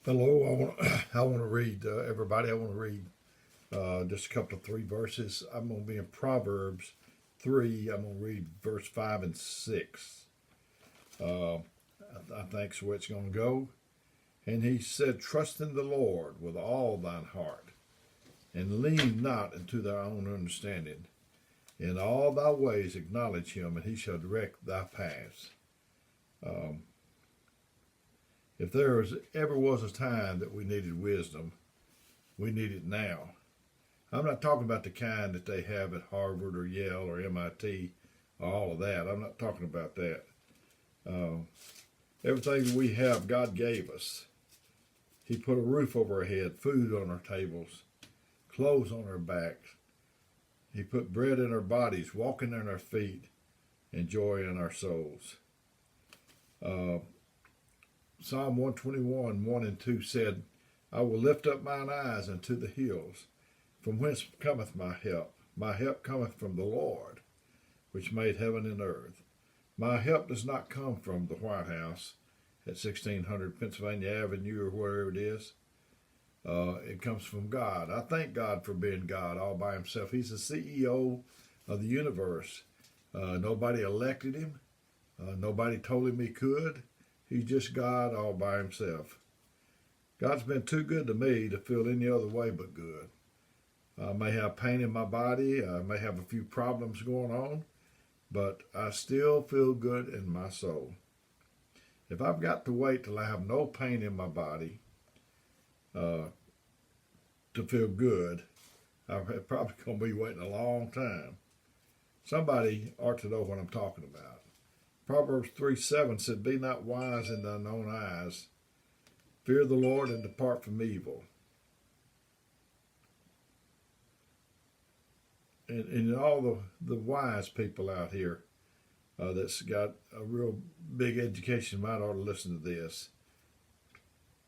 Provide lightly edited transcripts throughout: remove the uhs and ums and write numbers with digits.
Hello, I want to read everybody. I want to read just a couple of three verses. I'm going to be in Proverbs 3. I'm going to read verse 5 and 6. I think that's where it's going to go. And he said, "Trust in the Lord with all thine heart, and lean not into thy own understanding. In all thy ways acknowledge him, and he shall direct thy paths." Um, if ever was a time that we needed wisdom, we need it now. I'm not talking about the kind that they have at Harvard or Yale or MIT or all of that. I'm not talking about that. Uh, Everything we have, God gave us. He put a roof over our head, food on our tables, clothes on our backs. He put bread in our bodies, walking in our feet, and joy in our souls. Uh, Psalm 121, 1 and 2 said, "I will lift up mine eyes unto the hills, from whence cometh my help. My help cometh from the Lord, which made heaven and earth." My help does not come from the White House at 1600 Pennsylvania Avenue or wherever it is. It comes from God. I thank God for being God all by himself. He's the CEO of the universe. Nobody elected him. Nobody told him he could. He's just God all by himself. God's been too good to me to feel any other way but good. I may have pain in my body. I may have a few problems going on, but I still feel good in my soul. If I've got to wait till I have no pain in my body uh, to feel good, I'm probably going to be waiting a long time. Somebody ought to know what I'm talking about. Proverbs 3:7 said, "Be not wise in thine own eyes. Fear the Lord and depart from evil." And all the wise people out here that's got a real big education might ought to listen to this.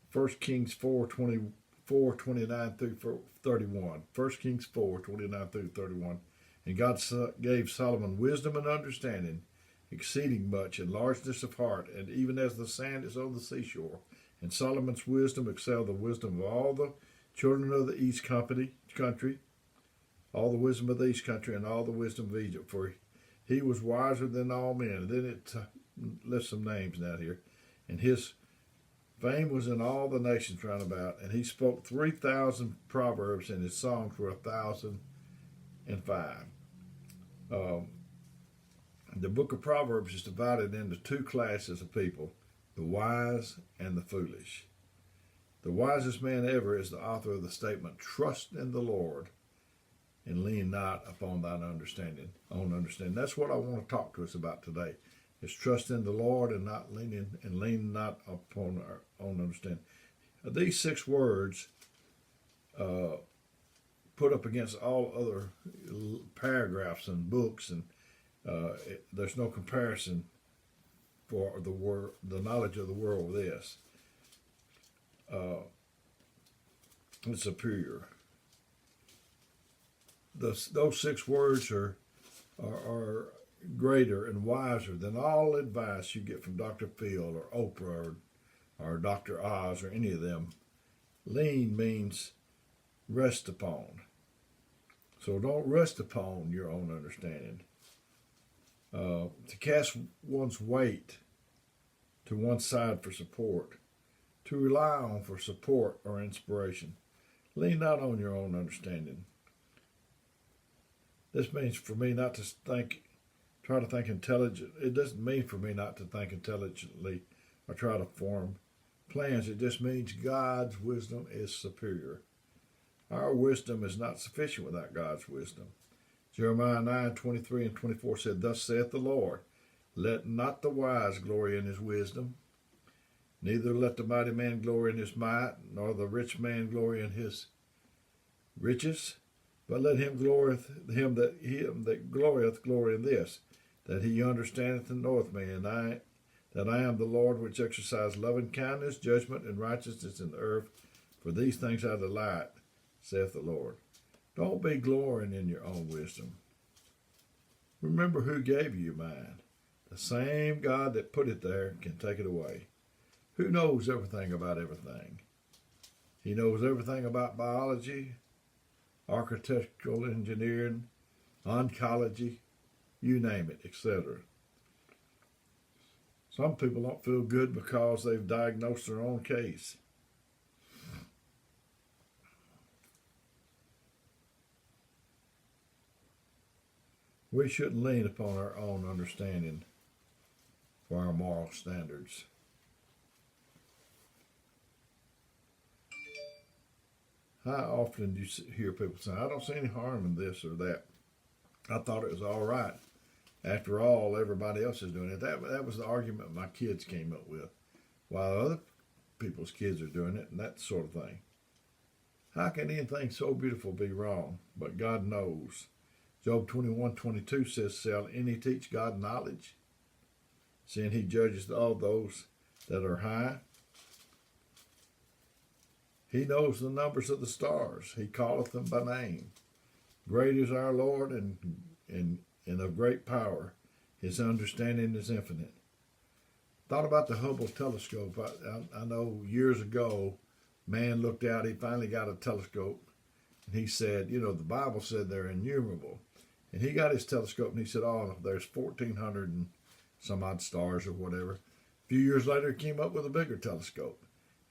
1 Kings 4:29 through 31. 1 Kings 4:29 through 31. "And God gave Solomon wisdom and understanding, exceeding much, and largeness of heart, and even as the sand is on the seashore. And Solomon's wisdom excelled the wisdom of all the children of the East country, all the wisdom of the East country, and all the wisdom of Egypt. For he was wiser than all men." And then it lists some names out here. "And his fame was in all the nations round about. And he spoke 3,000 proverbs, and his songs were 1,005." Um, the book of Proverbs is divided into two classes of people: the wise and the foolish. The wisest man ever is the author of the statement, "Trust in the Lord and lean not upon thine understanding." That's what I want to talk to us about today. Is trust in the Lord and lean not upon our own understanding. These six words uh, put up against all other paragraphs and books, and there's no comparison for the knowledge of the world with this. Uh, it's superior. Those six words are greater and wiser than all advice you get from Dr. Phil or Oprah or Dr. Oz or any of them. Lean means rest upon. So don't rest upon your own understanding. To cast one's weight to one side for support, to rely on for support or inspiration. Lean not on your own understanding. This means for me not to try to think intelligent. It doesn't mean for me not to think intelligently or try to form plans. It just means God's wisdom is superior. Our wisdom is not sufficient without God's wisdom. Jeremiah 9:23 and 24 said, "Thus saith the Lord, let not the wise glory in his wisdom, neither let the mighty man glory in his might, nor the rich man glory in his riches, but let him that glorieth glory in this, that he understandeth and knoweth me, and that I am the Lord which exercise loving kindness, judgment, and righteousness in the earth. For these things I delight, saith the Lord." Don't be glorying in your own wisdom. Remember who gave you your mind. The same God that put it there can take it away. Who knows everything about everything? He knows everything about biology, architectural engineering, oncology, you name it, etc. Some people don't feel good because they've diagnosed their own case. We shouldn't lean upon our own understanding for our moral standards. How often do you hear people say, I don't see any harm in this or that? I thought it was all right. After all, everybody else is doing it. That was the argument my kids came up with, while other people's kids are doing it, and that sort of thing. How can anything so beautiful be wrong? But God knows. Job 21:22 says, shall any teach God knowledge? Seeing he judges all those that are high. He knows the numbers of the stars. He calleth them by name. Great is our Lord and of great power. His understanding is infinite. Thought about the Hubble telescope. I know years ago, man looked out. He finally got a telescope. And he said, the Bible said they're innumerable. And he got his telescope and he said, oh, there's 1,400 and some odd stars or whatever. A few years later, he came up with a bigger telescope.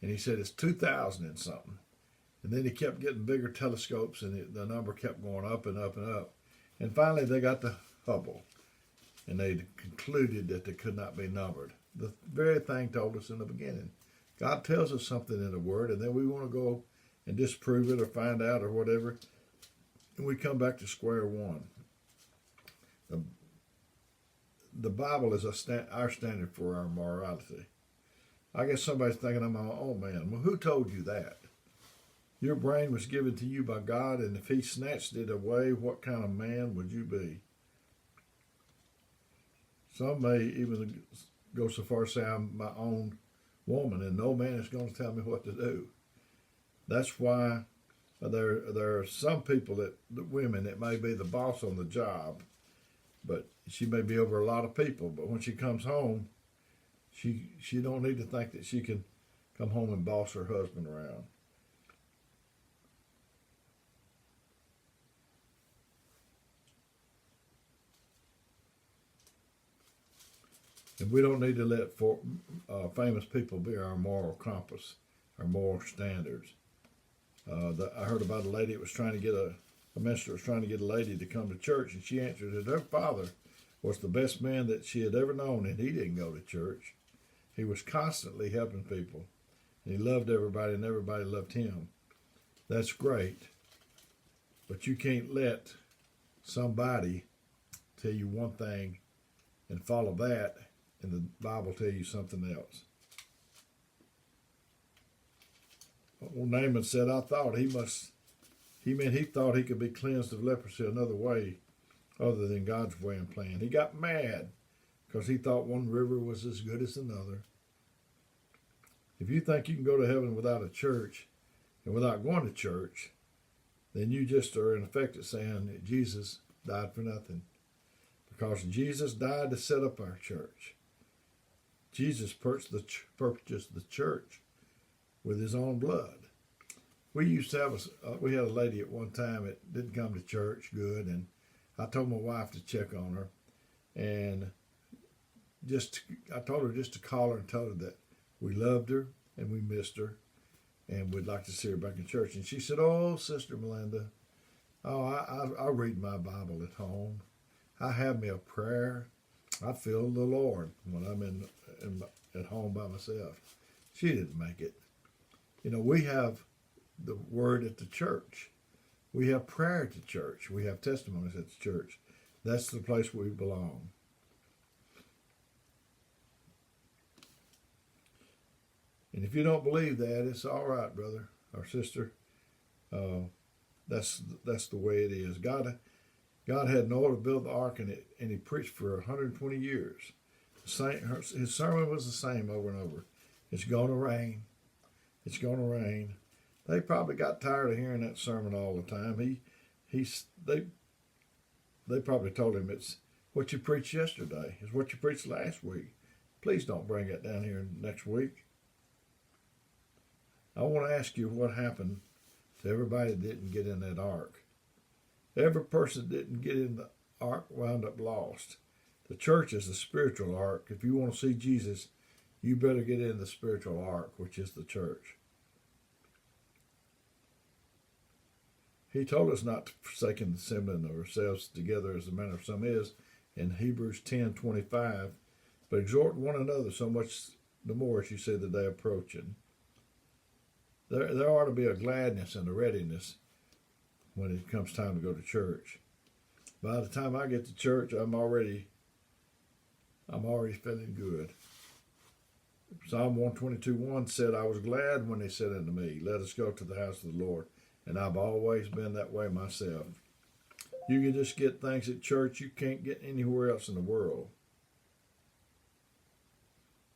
And he said it's 2,000 and something. And then he kept getting bigger telescopes and the number kept going up and up and up. And finally, they got the Hubble. And they concluded that they could not be numbered. The very thing told us in the beginning. God tells us something in the Word, and then we want to go and disprove it or find out or whatever. And we come back to square one. The Bible is our standard for our morality. I guess somebody's thinking, oh man, well, who told you that? Your brain was given to you by God, and if he snatched it away, what kind of man would you be? Some may even go so far as to say I'm my own woman, and no man is going to tell me what to do. That's why there are some people the women that may be the boss on the job, but she may be over a lot of people. But when she comes home, she don't need to think that she can come home and boss her husband around. And we don't need to let famous people be our moral compass, our moral standards. I heard about a lady that was trying to get a minister was trying to get a lady to come to church, and she answered that her father was the best man that she had ever known, and he didn't go to church. He was constantly helping people, and he loved everybody, and everybody loved him. That's great, but you can't let somebody tell you one thing and follow that, and the Bible tell you something else. Well, Naaman said, I thought he thought he could be cleansed of leprosy another way other than God's way and plan. He got mad because he thought one river was as good as another. If you think you can go to heaven without a church and without going to church, then you just are in effect saying that Jesus died for nothing. Because Jesus died to set up our church. Jesus purchased the church with his own blood. We used to have we had a lady at one time that didn't come to church good, and I told my wife to check on her, and I told her just to call her and tell her that we loved her and we missed her, and we'd like to see her back in church. And she said, "Oh, Sister Melinda, I read my Bible at home. I have me a prayer. I feel the Lord when I'm at home by myself." She didn't make it. We have the word at the church. We have prayer at the church. We have testimonies at the church. That's the place we belong. And if you don't believe that, it's all right, brother or sister. That's the way it is. God had Noah to build the ark, and he preached for 120 years. His sermon was the same over and over. It's going to rain. It's going to rain. They probably got tired of hearing that sermon all the time. They probably told him, it's what you preached yesterday. It's what you preached last week. Please don't bring it down here next week. I want to ask you what happened to everybody that didn't get in that ark. Every person that didn't get in the ark wound up lost. The church is the spiritual ark. If you want to see Jesus, you better get in the spiritual ark, which is the church. He told us not to forsake the assembling of ourselves together as the manner of some is in Hebrews 10:25, but exhort one another so much the more as you see the day approaching. There ought to be a gladness and a readiness when it comes time to go to church. By the time I get to church, I'm already feeling good. Psalm 122:1 said, I was glad when they said unto me, let us go to the house of the Lord. And I've always been that way myself. You can just get things at church you can't get anywhere else in the world.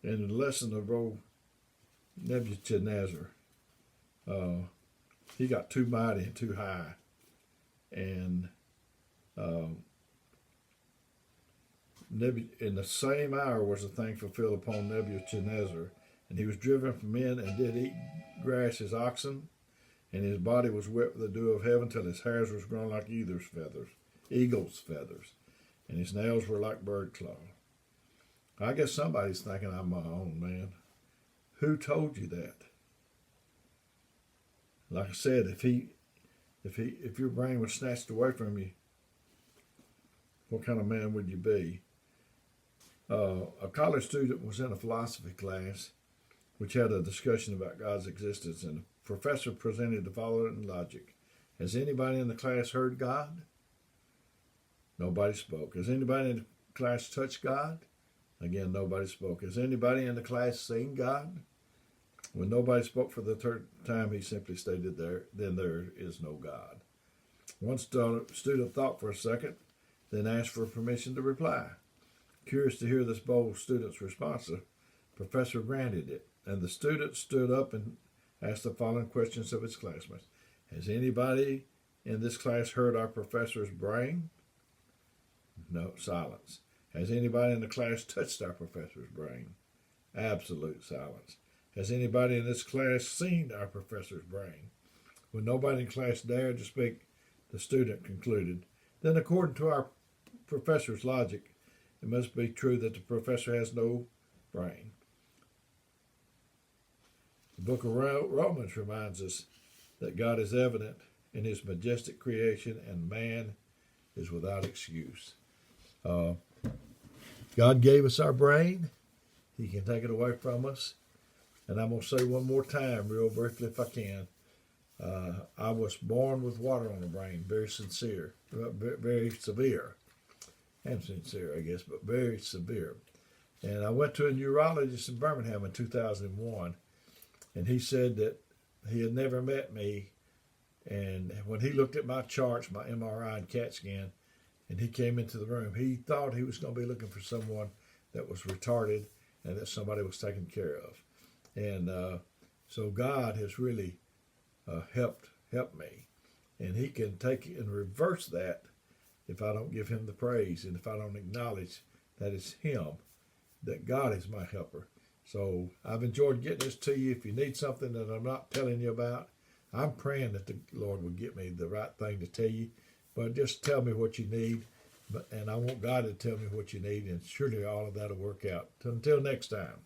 In the lesson of old Nebuchadnezzar, he got too mighty and too high. And in the same hour was the thing fulfilled upon Nebuchadnezzar. And he was driven from men and did eat grass as oxen. And his body was wet with the dew of heaven till his hairs was grown like eagle's feathers, and his nails were like bird claw. I guess somebody's thinking I'm my own man. Who told you that? Like I said, if your brain was snatched away from you, what kind of man would you be? A college student was in a philosophy class which had a discussion about God's existence, and the professor presented the following logic. Has anybody in the class heard God? Nobody spoke. Has anybody in the class touched God? Again, nobody spoke. Has anybody in the class seen God? When nobody spoke for the third time, he simply stated then there is no God. One student thought for a second, then asked for permission to reply. Curious to hear this bold student's response, the professor granted it, and the student stood up and asked the following questions of his classmates. Has anybody in this class heard our professor's brain? No, silence. Has anybody in the class touched our professor's brain? Absolute silence. Has anybody in this class seen our professor's brain? When nobody in class dared to speak, the student concluded, then according to our professor's logic, it must be true that the professor has no brain. The book of Romans reminds us that God is evident in his majestic creation and man is without excuse. God gave us our brain. He can take it away from us. And I'm going to say one more time, real briefly if I can. I was born with water on the brain, very severe. And sincere, I guess, but very severe. And I went to a neurologist in Birmingham in 2001. And he said that he had never met me. And when he looked at my charts, my MRI and CAT scan, and he came into the room, he thought he was going to be looking for someone that was retarded and that somebody was taking care of. And so God has really helped me. And he can take and reverse that if I don't give him the praise and if I don't acknowledge that it's him, that God is my helper. So I've enjoyed getting this to you. If you need something that I'm not telling you about, I'm praying that the Lord will get me the right thing to tell you. But just tell me what you need. And I want God to tell me what you need, and surely all of that will work out. Until next time.